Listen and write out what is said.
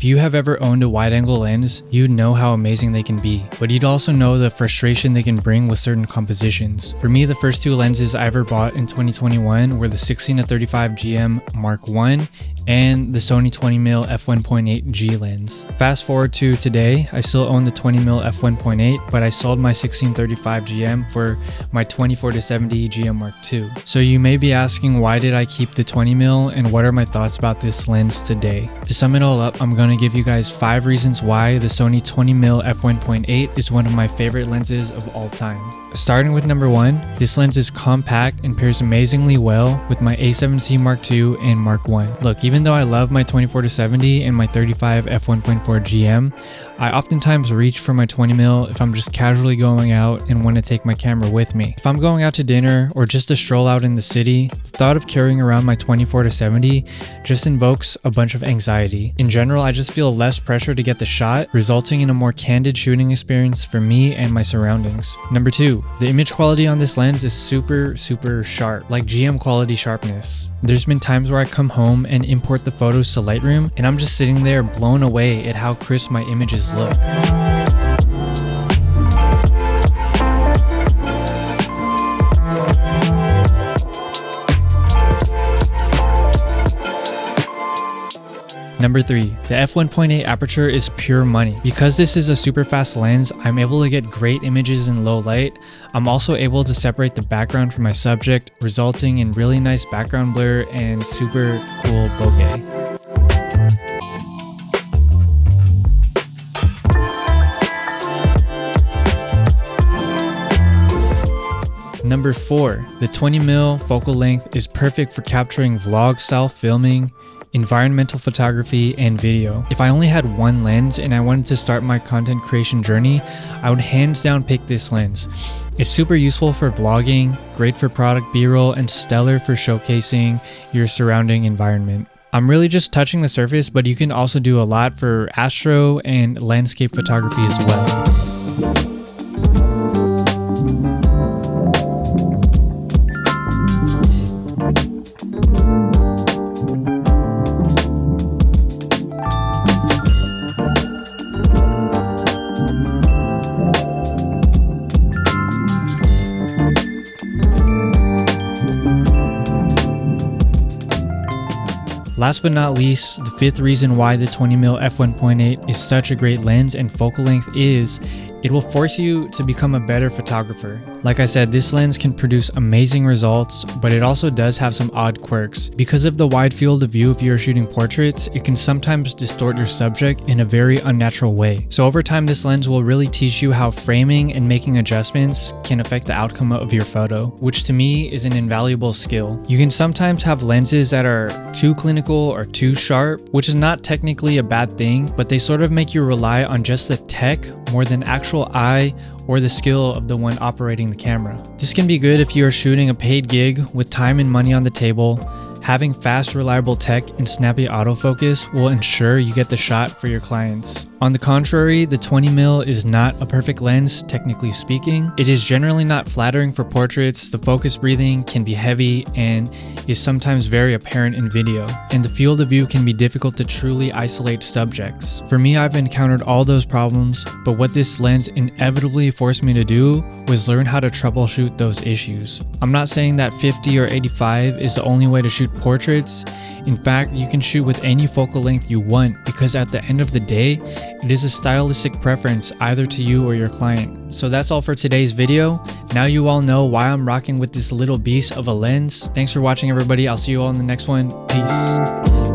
you have ever owned a wide-angle lens, you'd know how amazing they can be, but you'd also know the frustration they can bring with certain compositions. For me, the first two lenses I ever bought in 2021 were the 16-35 GM Mark I and the Sony 20mm f1.8 G lens. Fast forward to today, I still own the 20mm f1.8, but I sold my 16-35 GM for my 24-70 GM Mark II. So you may be asking, why did I keep the 20mm and what are my thoughts about this lens today? To sum it all up, I'm going to give you guys 5 reasons why the Sony 20mm f1.8 is one of my favorite lenses of all time. Starting with number 1, this lens is compact and pairs amazingly well with my A7C Mark II and Mark I. Look, even though I love my 24-70 and my 35 f1.4 GM, I oftentimes reach for my 20mm if I'm just casually going out and want to take my camera with me. If I'm going out to dinner or just a stroll out in the city, the thought of carrying around my 24-70 just invokes a bunch of anxiety. In general, I just feel less pressure to get the shot, resulting in a more candid shooting experience for me and my surroundings. Number 2, the image quality on this lens is super sharp, like GM quality sharpness. There's been times where I come home and import the photos to Lightroom and I'm just sitting there blown away at how crisp my images look. Number 3, the f1.8 aperture is pure money. Because this is a super fast lens, I'm able to get great images in low light. I'm also able to separate the background from my subject, resulting in really nice background blur and super cool bokeh. Number 4, the 20mm focal length is perfect for capturing vlog style filming, environmental photography, and video. If I only had one lens and I wanted to start my content creation journey, I would hands down pick this lens. It's super useful for vlogging, great for product B-roll, and stellar for showcasing your surrounding environment. I'm really just touching the surface, but you can also do a lot for astro and landscape photography as well. Last but not least, the 5th reason why the 20mm f1.8 is such a great lens and focal length is it will force you to become a better photographer. Like I said, this lens can produce amazing results, but it also does have some odd quirks. Because of the wide field of view if you're shooting portraits, it can sometimes distort your subject in a very unnatural way. So over time, this lens will really teach you how framing and making adjustments can affect the outcome of your photo, which to me is an invaluable skill. You can sometimes have lenses that are too clinical or too sharp, which is not technically a bad thing, but they sort of make you rely on just the tech more than actual eye or the skill of the one operating the camera. This can be good if you are shooting a paid gig with time and money on the table. Having fast, reliable tech and snappy autofocus will ensure you get the shot for your clients. On the contrary, the 20mm is not a perfect lens, technically speaking. It is generally not flattering for portraits. The focus breathing can be heavy and is sometimes very apparent in video, and the field of view can be difficult to truly isolate subjects. For me, I've encountered all those problems, but what this lens inevitably forced me to do was learn how to troubleshoot those issues. I'm not saying that 50 or 85 is the only way to shoot portraits. In fact, you can shoot with any focal length you want because at the end of the day, it is a stylistic preference either to you or your client. So that's all for today's video. Now you all know why I'm rocking with this little beast of a lens. Thanks for watching, everybody. I'll see you all in the next one. Peace.